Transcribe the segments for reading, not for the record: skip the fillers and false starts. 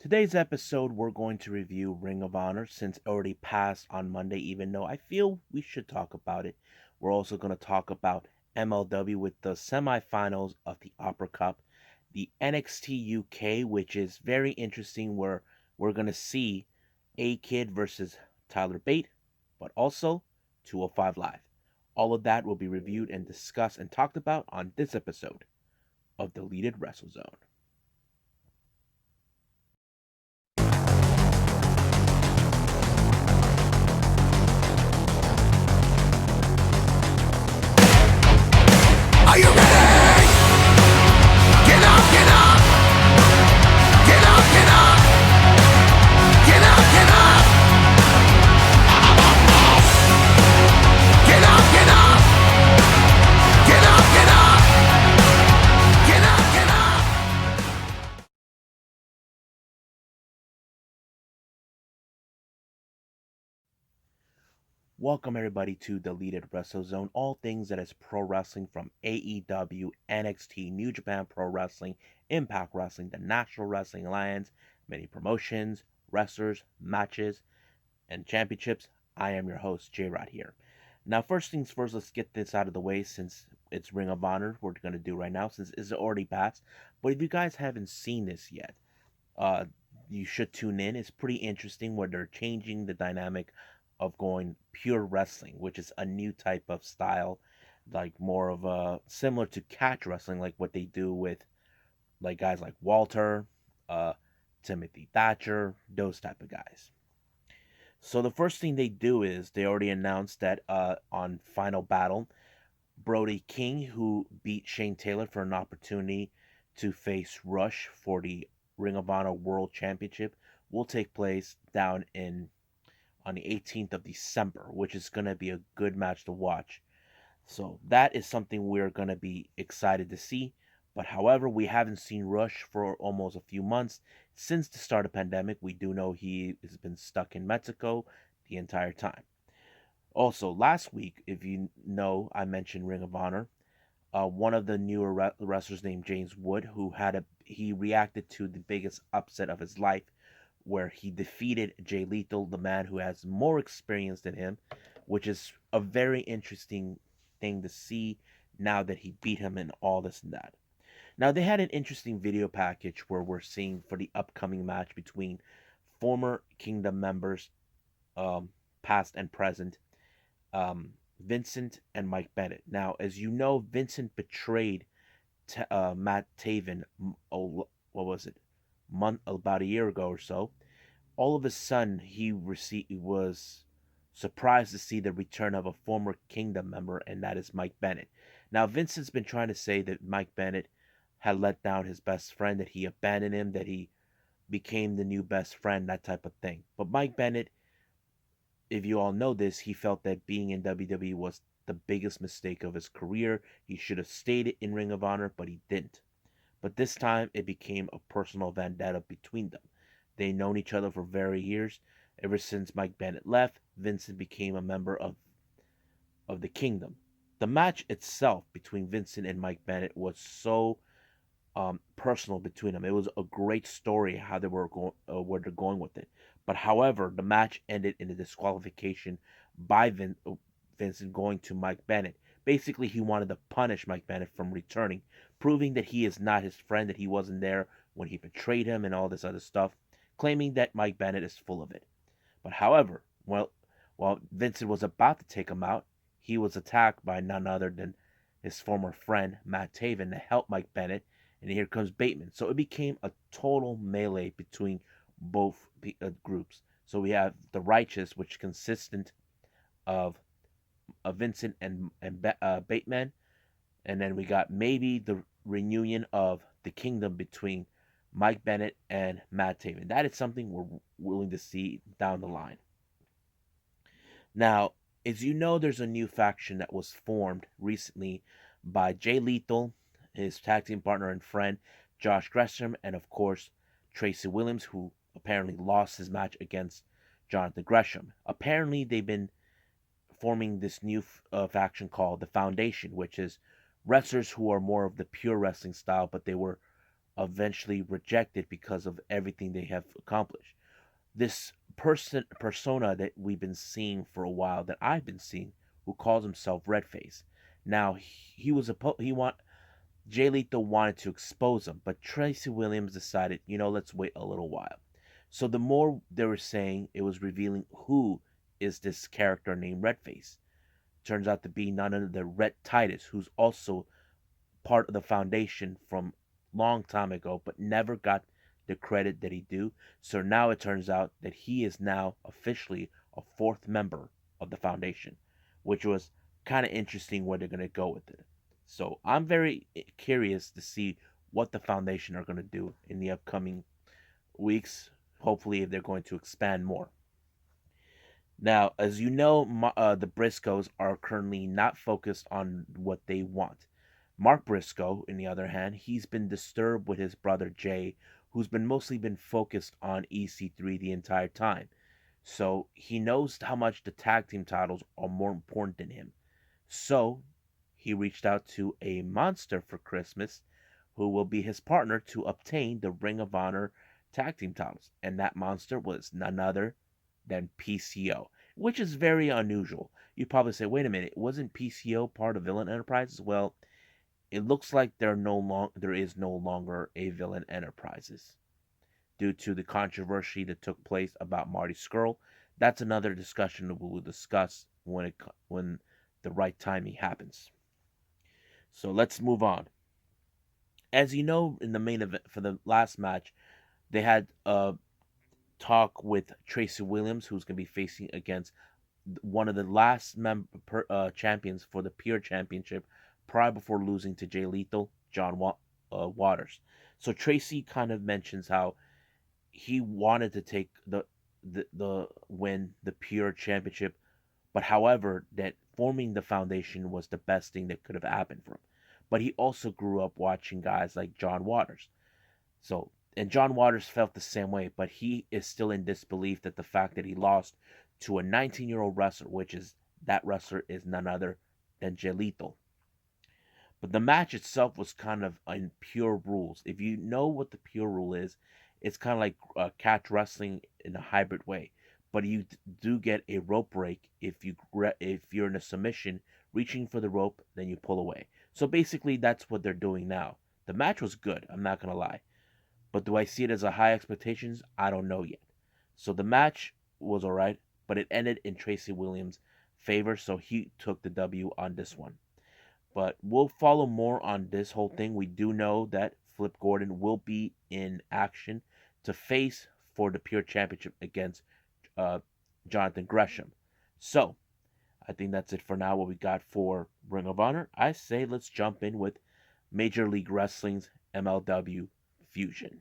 Today's episode, we're going to review Ring of Honor since it already passed on Monday, even though I feel we should talk about it. We're also going to talk about MLW with the semifinals of the Opera Cup, the NXT UK, which is very interesting, where we're going to see A Kid versus Tyler Bate, but also 205 Live. All of that will be reviewed and discussed and talked about on this episode of Deleted WrestleZone. Are you ready? Get up, get up! Get up, get up! Get up, get up! Get up, get up! Get up, get up! Get up, get up! Welcome everybody to Deleted WrestleZone, all things that is pro wrestling from AEW, NXT, New Japan Pro Wrestling, Impact Wrestling, the National Wrestling Alliance, many promotions, wrestlers, matches, and championships. I am your host, J-Rod here. Now, first things first, let's get this out of the way since it's Ring of Honor we're going to do right now since it's already passed. But if you guys haven't seen this yet, uh, you should tune in. It's pretty interesting where they're changing the dynamic of going pure wrestling, which is a new type of style, like more of a similar to catch wrestling, like what they do with like guys like Walter, uh, Timothy Thatcher, those type of guys. So the first thing they do is they already announced that on Final Battle, Brody King, who beat Shane Taylor for an opportunity to face Rush for the Ring of Honor World Championship, will take place down in on the 18th of December, which is going to be a good match to watch. So that is something we're going to be excited to see. But however, we haven't seen Rush for almost a few months since the start of the pandemic. We do know he has been stuck in Mexico the entire time. Also, last week, if you know, I mentioned Ring of Honor. One of the newer wrestlers named James Wood, he reacted to the biggest upset of his life, where he defeated Jay Lethal, the man who has more experience than him, which is a very interesting thing to see now that he beat him in all this and that. Now, they had an interesting video package where we're seeing for the upcoming match between former Kingdom members, past and present, Vincent and Mike Bennett. Now, as you know, Vincent betrayed Matt Taven. What was it? About a year ago or so. All of a sudden, he was surprised to see the return of a former Kingdom member, and that is Mike Bennett. Now, Vincent's been trying to say that Mike Bennett had let down his best friend, that he abandoned him, that he became the new best friend, that type of thing. But Mike Bennett, if you all know this, he felt that being in WWE was the biggest mistake of his career. He should have stayed in Ring of Honor, but he didn't. But this time, it became a personal vendetta between them. They known each other for very years. Ever since Mike Bennett left, Vincent became a member of the Kingdom. The match itself between Vincent and Mike Bennett was so personal between them. It was a great story how they were going, where they're going with it. But however, the match ended in a disqualification by Vincent going to Mike Bennett. Basically, he wanted to punish Mike Bennett from returning, proving that he is not his friend, that he wasn't there when he betrayed him and all this other stuff, claiming that Mike Bennett is full of it. But however, while Vincent was about to take him out, he was attacked by none other than his former friend, Matt Taven, to help Mike Bennett, and here comes Bateman. So it became a total melee between both groups. So we have the Righteous, which consistent of Vincent and Bateman, and then we got maybe the reunion of the Kingdom between Mike Bennett and Matt Taven. That is something we're willing to see down the line. Now, as you know, there's a new faction that was formed recently by Jay Lethal, his tag team partner and friend Josh Gresham, and of course Tracy Williams, who apparently lost his match against Jonathan Gresham. Apparently, they've been forming this new faction called the Foundation, which is wrestlers who are more of the pure wrestling style, but they were eventually rejected because of everything they have accomplished. This persona that we've been seeing for a while, that I've been seeing, who calls himself Redface. Now he was he want Jay Lethal wanted to expose him, but Tracy Williams decided, let's wait a little while. So the more they were saying, it was revealing who is this character named Redface. Turns out to be none other than Red Titus, who's also part of the foundation from long time ago, but never got the credit that he do. So now it turns out that he is now officially a fourth member of the foundation, which was kind of interesting where they're going to go with it. So I'm very curious to see what the foundation are going to do in the upcoming weeks. Hopefully, if they're going to expand more. Now, as you know, the Briscoes are currently not focused on what they want. Mark Briscoe, on the other hand, he's been disturbed with his brother Jay, who's been mostly been focused on EC3 the entire time. So he knows how much the tag team titles are more important than him. So he reached out to a monster for Christmas, who will be his partner to obtain the Ring of Honor tag team titles. And that monster was none other than PCO, which is very unusual. You probably say, wait a minute, wasn't PCO part of Villain Enterprises? Well, it looks like there is no longer a Villain Enterprises due to the controversy that took place about Marty Scurll. That's another discussion that we will discuss when the right timing happens. So let's move on. As you know, in the main event for the last match, they had a talk with Tracy Williams, who's going to be facing against one of the last champions for the Pure Championship, prior before losing to Jay Lethal, John Waters. So Tracy kind of mentions how he wanted to take the win, the Pure Championship, but however, that forming the foundation was the best thing that could have happened for him. But he also grew up watching guys like John Waters. So, and John Waters felt the same way, but he is still in disbelief that the fact that he lost to a 19-year-old wrestler, which is that wrestler is none other than Jay Lethal. But the match itself was kind of in pure rules. If you know what the pure rule is, it's kind of like catch wrestling in a hybrid way. But you do get a rope break if you're in a submission, reaching for the rope, then you pull away. So basically, that's what they're doing now. The match was good. I'm not gonna lie. But do I see it as a high expectations? I don't know yet. So the match was alright, but it ended in Tracy Williams' favor, so he took the W on this one. But we'll follow more on this whole thing. We do know that Flip Gordon will be in action to face for the Pure Championship against uh, Jonathan Gresham. So, I think that's it for now, what we got for Ring of Honor. I say let's jump in with Major League Wrestling's MLW Fusion.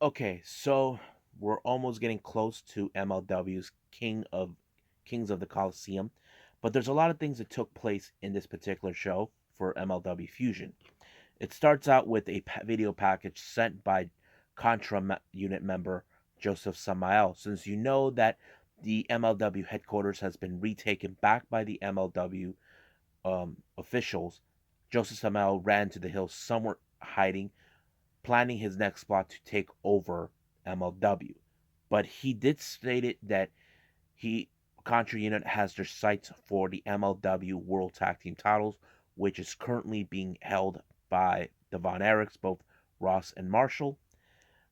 Okay, so we're almost getting close to MLW's Kings of the Coliseum, but there's a lot of things that took place in this particular show for MLW Fusion. It starts out with a video package sent by Contra Unit member Joseph Samael. Since you know that the MLW headquarters has been retaken back by the MLW officials, Joseph Samael ran to the hills somewhere hiding, planning his next plot to take over MLW. But he did state it that he Contra Unit has their sights for the MLW World Tag Team titles, which is currently being held by the Von Erichs, both Ross and Marshall,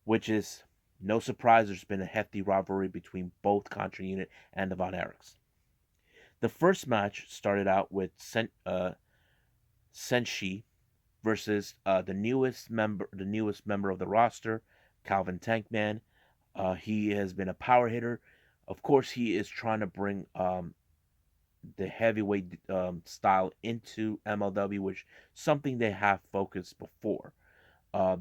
which is no surprise. There's been a hefty rivalry between both Contra Unit and the Von Erichs. The first match started out with Senshi versus the newest member of the roster, Calvin Tankman. He has been a power hitter. Of course, he is trying to bring the heavyweight style into MLW, which something they have focused before.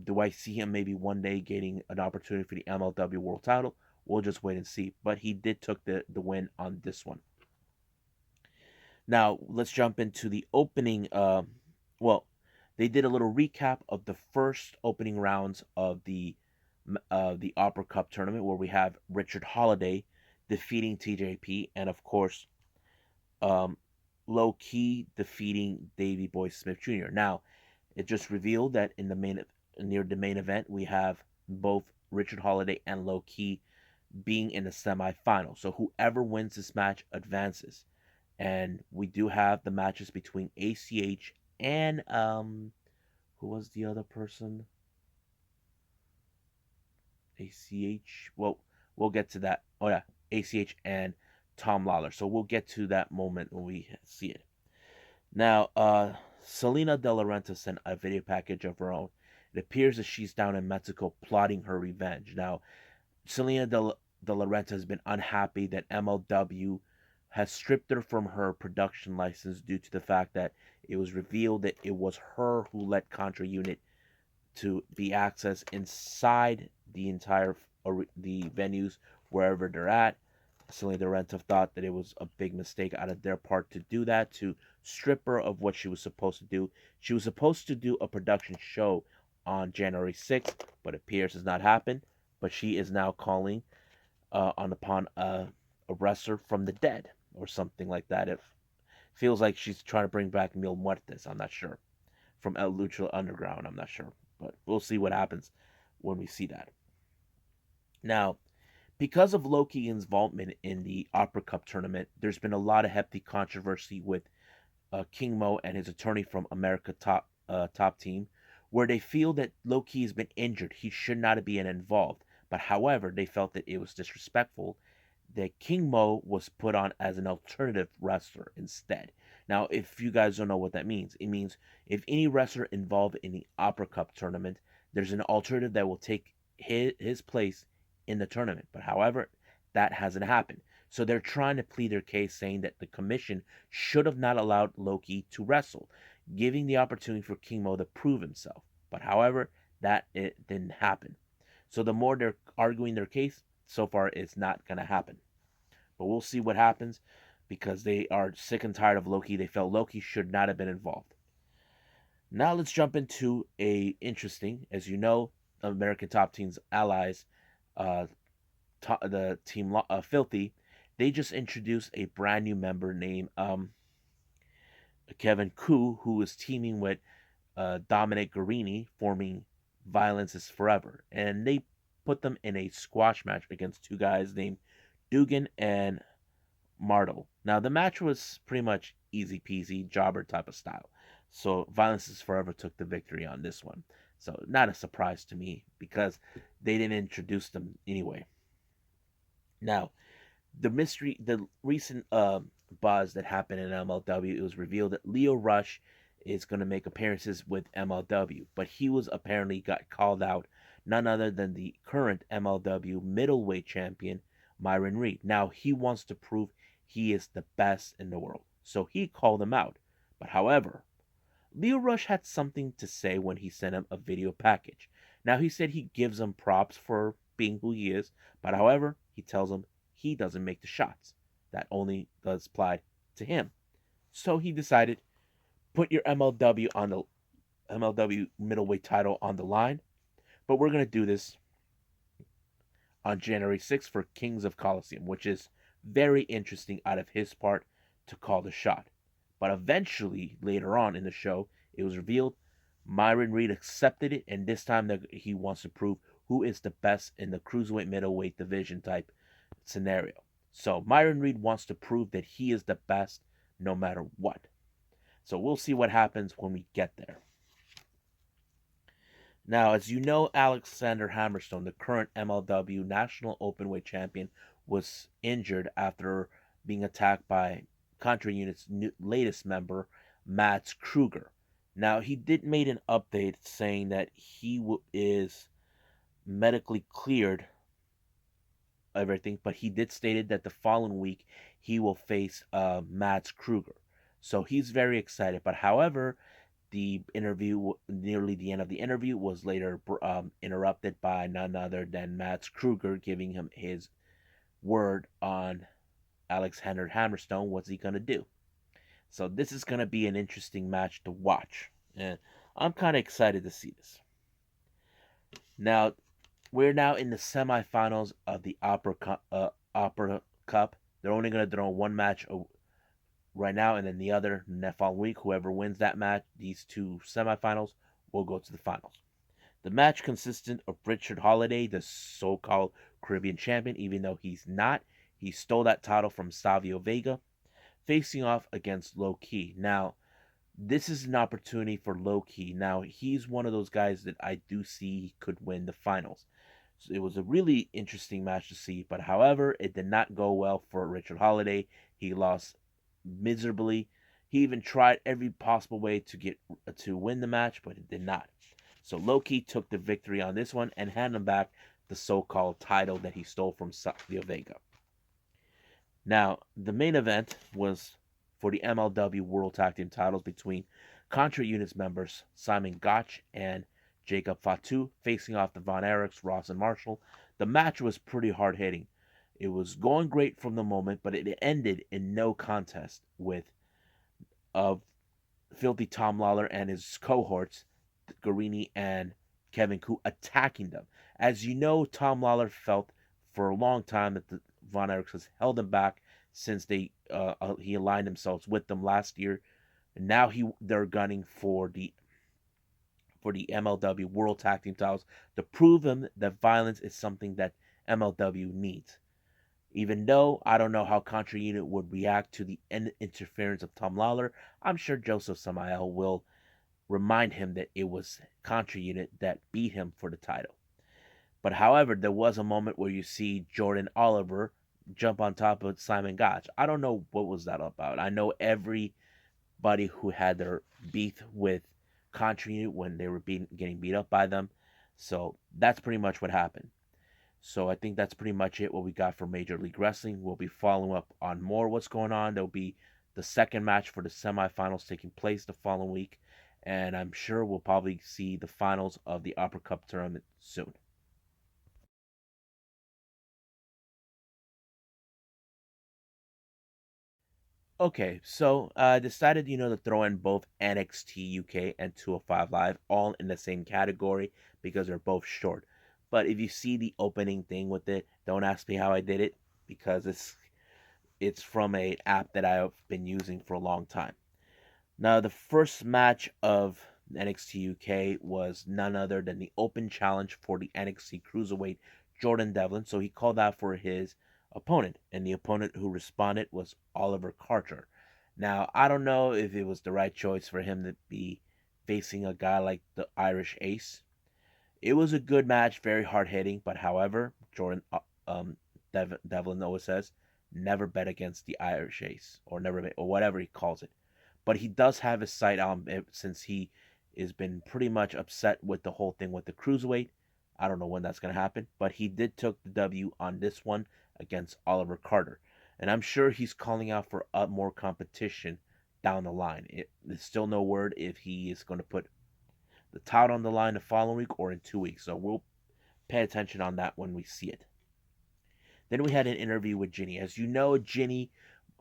Do I see him maybe one day getting an opportunity for the MLW World Title? We'll just wait and see. But he did took the win on this one. Now let's jump into the opening. Well, they did a little recap of the first opening rounds of the Opera Cup tournament, where we have Richard Holiday defeating TJP, and of course um, low key defeating Davey Boy Smith Jr. Now, it just revealed that in the near the main event, we have both Richard Holiday and Low Key being in the semifinal. So whoever wins this match advances. And we do have the matches between ACH and who was the other person? ACH. Well, we'll get to that. Oh yeah, ACH and Tom Lawler. So we'll get to that moment when we see it. Now, Selena De La Renta sent a video package of her own. It appears that she's down in Mexico plotting her revenge. Now, Selena De La Renta has been unhappy that MLW has stripped her from her production license due to the fact that it was revealed that it was her who let Contra Unit to be accessed inside the entire the venues wherever they're at. Selena De Renta thought that it was a big mistake out of their part to do that, to strip her of what she was supposed to do. She was supposed to do a production show on January 6th, but it appears has not happened. But she is now calling on upon a wrestler from the dead or something like that. It feels like she's trying to bring back Mil Muertes. I'm not sure. From El Lucha Underground, I'm not sure. But we'll see what happens when we see that. Now, because of Loki's involvement in the Opera Cup tournament, there's been a lot of hefty controversy with King Mo and his attorney from America Top Team, where they feel that Loki has been injured. He should not have been involved. But however, they felt that it was disrespectful that King Mo was put on as an alternative wrestler instead. Now, if you guys don't know what that means, it means if any wrestler involved in the Opera Cup tournament, there's an alternative that will take his place in the tournament. But however, that hasn't happened. So they're trying to plead their case, saying that the commission should have not allowed Loki to wrestle, giving the opportunity for King Mo to prove himself. But however, that it didn't happen. So the more they're arguing their case, so far it's not going to happen. But we'll see what happens because they are sick and tired of Loki. They felt Loki should not have been involved. Now let's jump into a interesting, as you know, American Top Team's allies, uh, the team Filthy. They just introduced a brand new member named Kevin Koo, who is teaming with Dominic Guarini, forming Violence is Forever, and they put them in a squash match against two guys named Dugan and Martel. Now, the match was pretty much easy peasy, jobber type of style. So, Violence is Forever took the victory on this one. So, not a surprise to me because they didn't introduce them anyway. Now, the recent buzz that happened in MLW, it was revealed that Lio Rush is going to make appearances with MLW, but he was apparently got called out, none other than the current MLW middleweight champion, Myron Reed. Now, he wants to prove he is the best in the world, so he called him out. But however, Lio Rush had something to say when he sent him a video package. Now, he said he gives him props for being who he is, but however, he tells him he doesn't make the shots. That only does apply to him. So he decided, put your MLW middleweight title on the line, but we're gonna do this on January 6th for Kings of Colosseum, which is very interesting out of his part to call the shot. But eventually, later on in the show, it was revealed Myron Reed accepted it, and this time he wants to prove who is the best in the cruiserweight middleweight division type scenario. So Myron Reed wants to prove that he is the best no matter what. So we'll see what happens when we get there. Now, as you know, Alexander Hammerstone, the current MLW National Openweight Champion, was injured after being attacked by Contra Unit's latest member, Mats Kruger. Now, he did make an update saying that he is medically cleared everything, but he did stated that the following week he will face Mats Kruger. So he's very excited. But however, the interview, nearly the end of the interview, was later interrupted by none other than Mats Kruger giving him his word on Alexander Hammerstone. What's he gonna do? So this is gonna be an interesting match to watch, and I'm kind of excited to see this. Now, we're now in the semifinals of the Opera Cup. They're only going to throw one match right now, and then the other next following week, whoever wins that match, these two semifinals, will go to the finals. The match consisted of Richard Holiday, the so-called Caribbean champion, even though he's not. He stole that title from Savio Vega, facing off against Low Ki. Now, this is an opportunity for Low Ki. Now, he's one of those guys that I do see he could win the finals. So it was a really interesting match to see, but however, it did not go well for Richard Holiday. He lost miserably. He even tried every possible way to win the match, but it did not. So Low Ki took the victory on this one and handed him back the so-called title that he stole from Savio Vega. Now, the main event was for the MLW World Tag Team titles between Contra Unit's members Simon Gotch and Jacob Fatu facing off the Von Erichs, Ross, and Marshall. The match was pretty hard hitting. It was going great from the moment, but it ended in no contest with Filthy Tom Lawler and his cohorts, Guarini and Kevin Koo, attacking them. As you know, Tom Lawler felt for a long time that the Von Erichs has held him back since he aligned themselves with them last year. And now they're gunning for the MLW World Tag Team titles to prove them that violence is something that MLW needs. Even though I don't know how Contra Unit would react to the interference of Tom Lawler, I'm sure Joseph Samael will remind him that it was Contra Unit that beat him for the title. But however, there was a moment where you see Jordan Oliver jump on top of Simon Gotch. I don't know what was that about. I know everybody who had their beef with Contra Unit when they were getting beat up by them. So that's pretty much what happened. So I think that's pretty much it, what we got for Major League Wrestling. We'll be following up on more what's going on. There'll be the second match for the semifinals taking place the following week. And I'm sure we'll probably see the finals of the Upper Cup tournament soon. Okay, so I decided, to throw in both NXT UK and 205 Live all in the same category because they're both short. But if you see the opening thing with it, don't ask me how I did it because it's from an app that I've been using for a long time. Now, the first match of NXT UK was none other than the open challenge for the NXT Cruiserweight Jordan Devlin. So he called out for his opponent, and the opponent who responded was Oliver Carter. Now, I don't know if it was the right choice for him to be facing a guy like the Irish Ace. It was a good match, very hard hitting, but however, Devlin always says, never bet against the Irish Ace, or never bet, or whatever he calls it. But he does have his sight on since he has been pretty much upset with the whole thing with the cruiserweight. I don't know when that's going to happen, but he did took the W on this one against Oliver Carter. And I'm sure he's calling out for more competition down the line. There's still no word if he is going to put the title on the line the following week or in 2 weeks. So we'll pay attention on that when we see it. Then we had an interview with Ginny. As you know, Ginny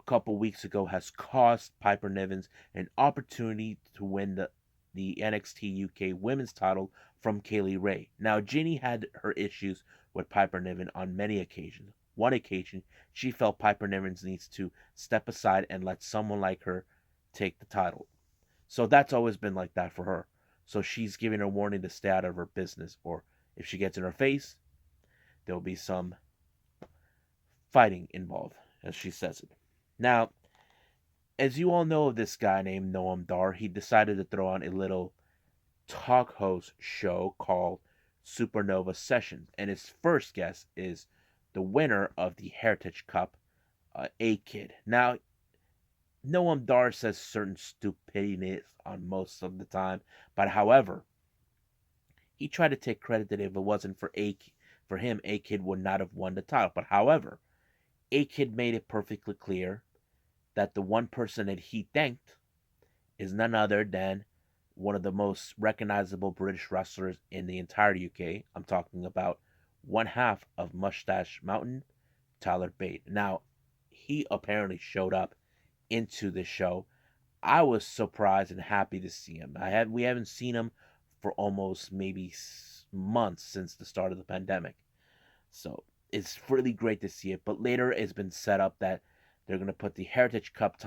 couple weeks ago has cost Piper Niven an opportunity to win the NXT UK women's title from Kaylee Ray. Now, Ginny had her issues with Piper Niven on many occasions. One occasion, she felt Piper Niven needs to step aside and let someone like her take the title. So that's always been like that for her. So she's giving her warning to stay out of her business, or if she gets in her face, there'll be some fighting involved, as she says it. Now, as you all know of this guy named Noam Dar, he decided to throw on a little talk host show called Supernova Sessions. And his first guest is the winner of the Heritage Cup, A-Kid. Now, Noam Dar says certain stupidity on most of the time, but however, he tried to take credit that if it wasn't for him, A-Kid would not have won the title. But however, A-Kid made it perfectly clear that the one person that he thanked is none other than one of the most recognizable British wrestlers in the entire UK. I'm talking about one half of Mustache Mountain, Tyler Bate. Now, he apparently showed up into the show. I was surprised and happy to see him. We haven't seen him for almost maybe months since the start of the pandemic. So it's really great to see it. But later it's been set up that they're going to put the Heritage Cup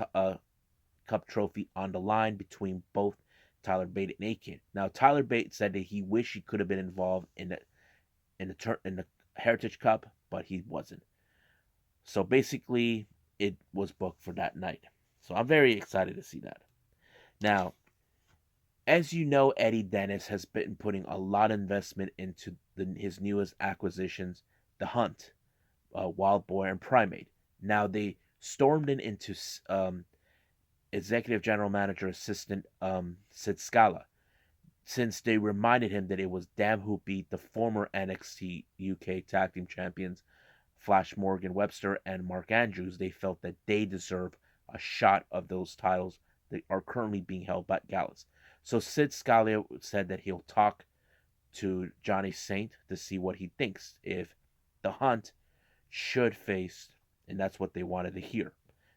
Cup trophy on the line between both Tyler Bate and A-Kid. Now, Tyler Bate said that he wished he could have been involved in the Heritage Cup, but he wasn't. So basically, it was booked for that night. So I'm very excited to see that. Now, as you know, Eddie Dennis has been putting a lot of investment into his newest acquisitions, The Hunt, Wild Boar, and Primate. Now they stormed into executive general manager assistant Sid Scala, since they reminded him that it was them who beat the former NXT UK tag team champions Flash Morgan Webster and Mark Andrews. They felt that they deserve a shot of those titles that are currently being held by Gallus. So Sid Scala said that he'll talk to Johnny Saint to see what he thinks if the Hunt should face, and that's what they wanted to hear.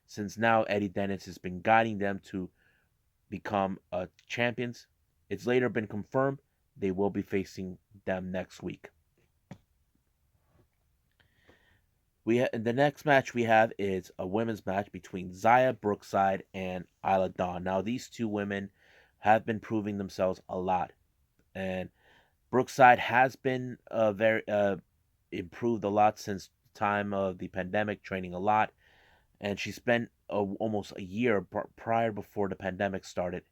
Since now Eddie Dennis has been guiding them to become champions, it's later been confirmed they will be facing them next week. The next match we have is a women's match between Zaya Brookside and Isla Dawn. Now these two women have been proving themselves a lot, and Brookside has been very improved a lot since the time of the pandemic, training a lot, and she spent almost a year prior before the pandemic started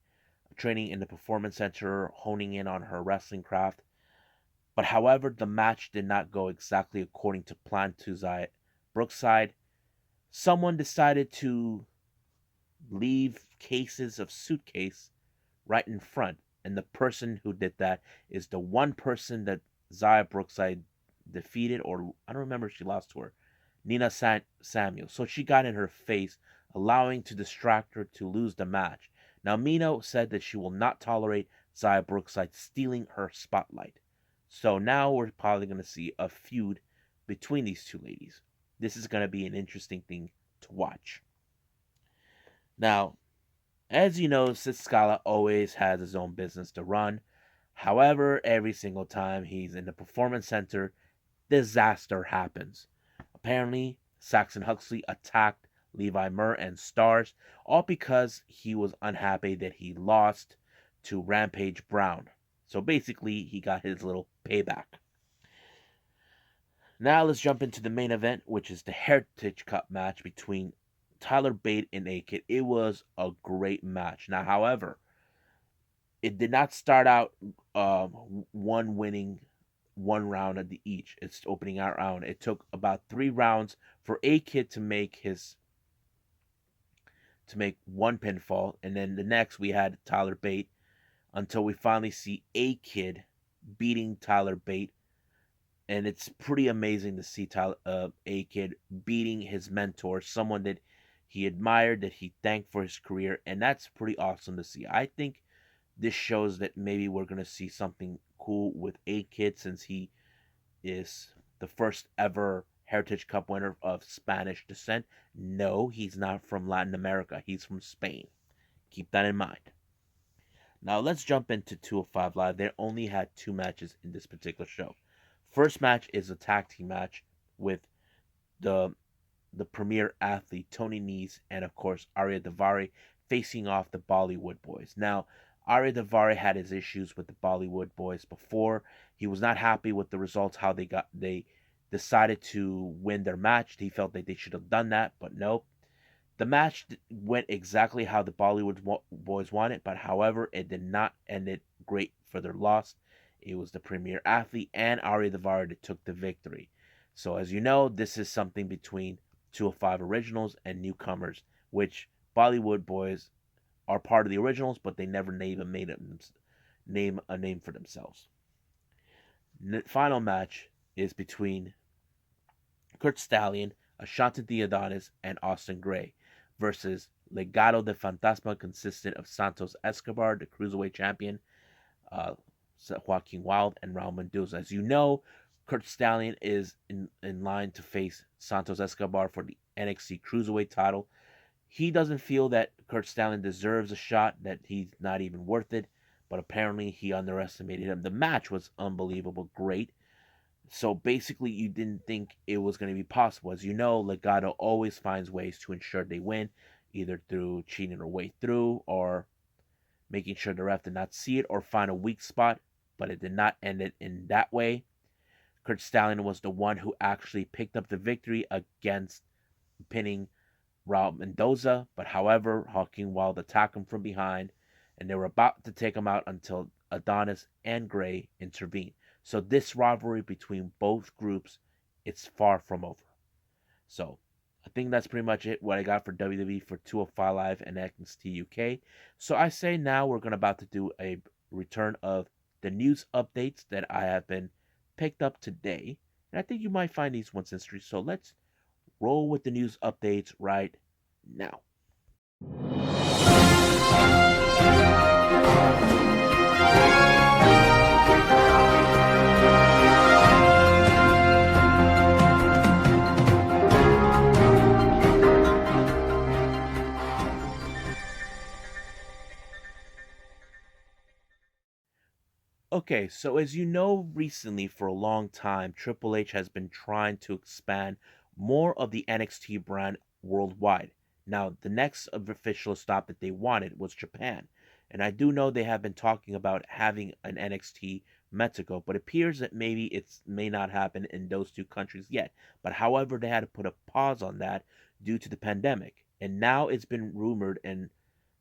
training in the performance center, honing in on her wrestling craft. But however, the match did not go exactly according to plan to Zaya Brookside. Someone decided to leave cases of suitcase right in front, and the person who did that is the one person that Zaya Brookside defeated, or I don't remember if she lost to her, Nina Samuel. So she got in her face, allowing to distract her to lose the match. Now Mino said that she will not tolerate Zaya Brookside stealing her spotlight. So now we're probably going to see a feud between these two ladies. This is going to be an interesting thing to watch. Now, as you know, Sid Scala always has his own business to run. However, every single time he's in the performance center, disaster happens. Apparently, Saxon Huxley attacked Levi Murr and Stars, all because he was unhappy that he lost to Rampage Brown. So basically, he got his little payback. Now let's jump into the main event, which is the Heritage Cup match between Tyler Bate and A-Kid. It was a great match. Now, however, it did not start out one winning one round of the each. It's opening out round. It took about 3 rounds for A-Kid to make one pinfall, and then the next we had Tyler Bate until we finally see A-Kid beating Tyler Bate, and it's pretty amazing to see A-Kid beating his mentor, someone that he admired, that he thanked for his career, and that's pretty awesome to see. I think this shows that maybe we're going to see something cool with A-Kid, since he is the first ever Heritage Cup winner of Spanish descent. No, he's not from Latin America. He's from Spain. Keep that in mind. Now let's jump into 205 Live. They only had 2 matches in this particular show. First match is a tag team match with the premier athlete Tony Nese and of course Arya Davari facing off the Bollywood Boys. Now Arya Davari had his issues with the Bollywood Boys before. He was not happy with the results, how they decided to win their match. He felt that they should have done that, but nope. The match went exactly how the Bollywood Boys wanted, but however, it did not end it great for their loss. It was the premier athlete and Arya Davari that took the victory. So as you know, this is something between 205 originals and newcomers, which Bollywood Boys are part of the originals, but they never name a name for themselves. The final match is between Kurt Stallion, Ashante Theodonis, and Austin Gray versus Legado de Fantasma, consistent of Santos Escobar, the Cruiserweight Champion, Joaquin Wilde, and Raul Mendoza. As you know, Kurt Stallion is in line to face Santos Escobar for the NXT Cruiserweight title. He doesn't feel that Kurt Stallion deserves a shot, that he's not even worth it, but apparently he underestimated him. The match was unbelievable, great. So basically, you didn't think it was going to be possible. As you know, Legado always finds ways to ensure they win. either through cheating her way through or making sure the ref did not see it or find a weak spot, but it did not end it in that way. Kurt Stallion was the one who actually picked up the victory against pinning Raul Mendoza, but however, Hawking Wild attacked him from behind, and they were about to take him out until Adonis and Gray intervened. So this rivalry between both groups, it's far from over. So I think that's pretty much it. What I got for WWE for 205 Live and NXT UK. So I say now we're gonna about to do a return of the news updates that I have been picked up today, and I think you might find these ones interesting. So let's roll with the news updates right now. Okay, so as you know, recently for a long time, Triple H has been trying to expand more of the NXT brand worldwide. Now, the next official stop that they wanted was Japan. And I do know they have been talking about having an NXT Mexico, but it appears that maybe it may not happen in those two countries yet. But however, they had to put a pause on that due to the pandemic. And now it's been rumored and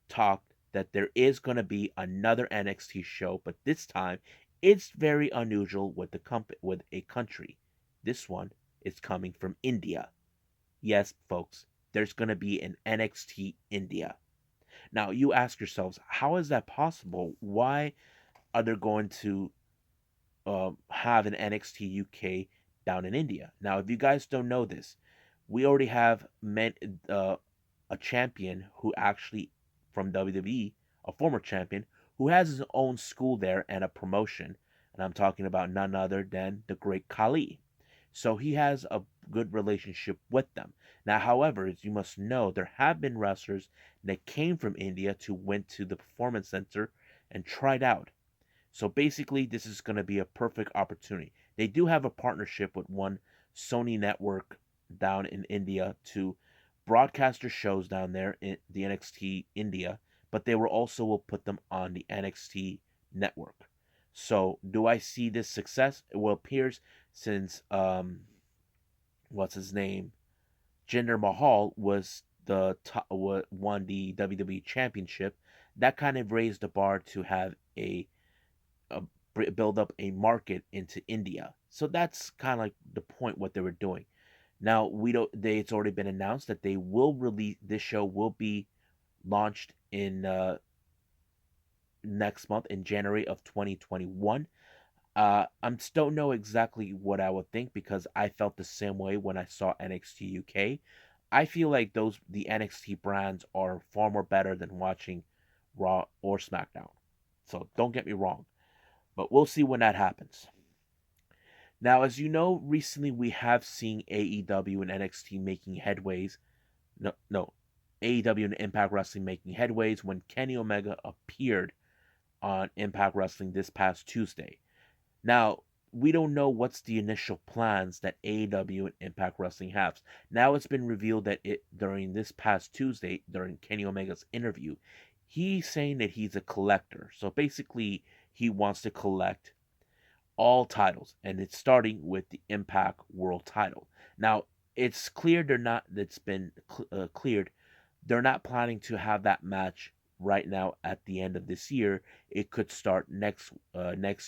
talked that there is going to be another NXT show, but this time it's very unusual with with a country. This one is coming from India. Yes, folks, there's going to be an NXT India. Now, you ask yourselves, how is that possible? Why are they going to have an NXT UK down in India? Now, if you guys don't know this, we already have a champion who actually from WWE, a former champion who has his own school there and a promotion, and I'm talking about none other than the Great Khali. So he has a good relationship with them. Now, however, as you must know, there have been wrestlers that came from India to went to the performance center and tried out. So basically, this is going to be a perfect opportunity. They do have a partnership with one Sony network down in India to broadcast their shows down there in the NXT India, but they will put them on the NXT network. So do I see this success? Well, it appears since what's his name, Jinder Mahal was won the WWE Championship. That kind of raised the bar to have a build up a market into India. So that's kind of like the point what they were doing. Now we don't. It's already been announced that they will release this show will be launched in next month in January of 2021. I still don't know exactly what I would think because I felt the same way when I saw NXT UK. I feel like the NXT brands are far more better than watching Raw or SmackDown. So don't get me wrong, but we'll see when that happens. Now, as you know, recently we have seen AEW and NXT making headways. No, AEW and Impact Wrestling making headways when Kenny Omega appeared on Impact Wrestling this past Tuesday. Now, we don't know what's the initial plans that AEW and Impact Wrestling have. Now it's been revealed that during this past Tuesday, during Kenny Omega's interview, he's saying that he's a collector. So basically, he wants to collect all titles, and it's starting with the Impact World title. Now, it's clear they're not. That's been cleared. They're not planning to have that match right now at the end of this year. It could start next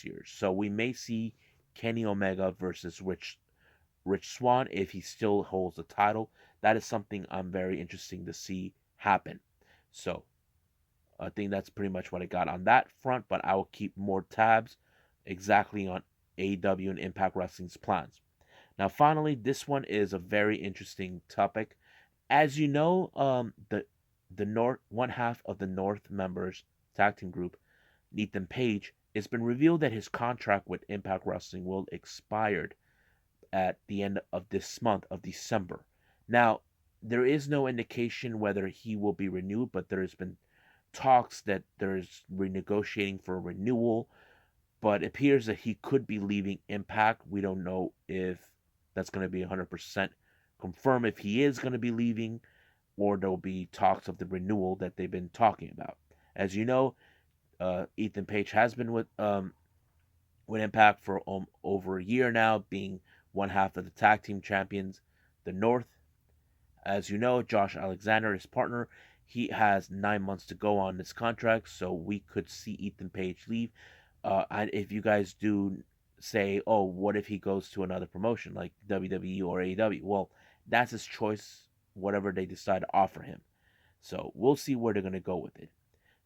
year. So we may see Kenny Omega versus Rich Swann if he still holds the title. That is something I'm very interested to see happen. So I think that's pretty much what I got on that front. But I will keep more tabs exactly on AEW and Impact Wrestling's plans. Now, finally, this one is a very interesting topic. As you know, the North one half of the North members tag team group, Ethan Page, it's been revealed that his contract with Impact Wrestling will expire at the end of this month of December. Now, there is no indication whether he will be renewed, but there has been talks that there's renegotiating for a renewal, but it appears that he could be leaving Impact. We don't know if that's going to be 100% confirmed if he is going to be leaving, or there will be talks of the renewal that they've been talking about. As you know, Ethan Page has been with Impact for over a year now, being one half of the tag team champions, the North. As you know, Josh Alexander, his partner, he has 9 months to go on this contract, so we could see Ethan Page leave. And if you guys do say, oh, what if he goes to another promotion like WWE or AEW? Well, that's his choice, whatever they decide to offer him. So we'll see where they're going to go with it.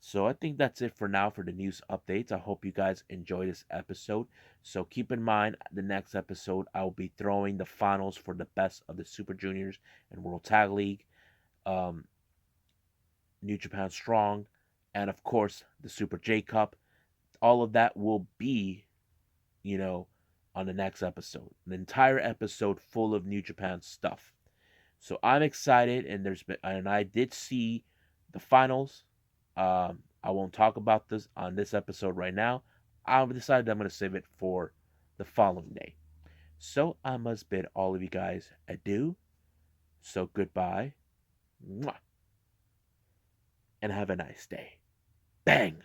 So I think that's it for now for the news updates. I hope you guys enjoy this episode. So keep in mind, the next episode, I'll be throwing the finals for the best of the Super Juniors and World Tag League, um, New Japan Strong, and of course, the Super J Cup. All of that will be, you know, on the next episode. An entire episode full of New Japan stuff. So I'm excited, and I did see the finals. I won't talk about this on this episode right now. I've decided I'm going to save it for the following day. So I must bid all of you guys adieu. So goodbye, mwah, and have a nice day. Bang!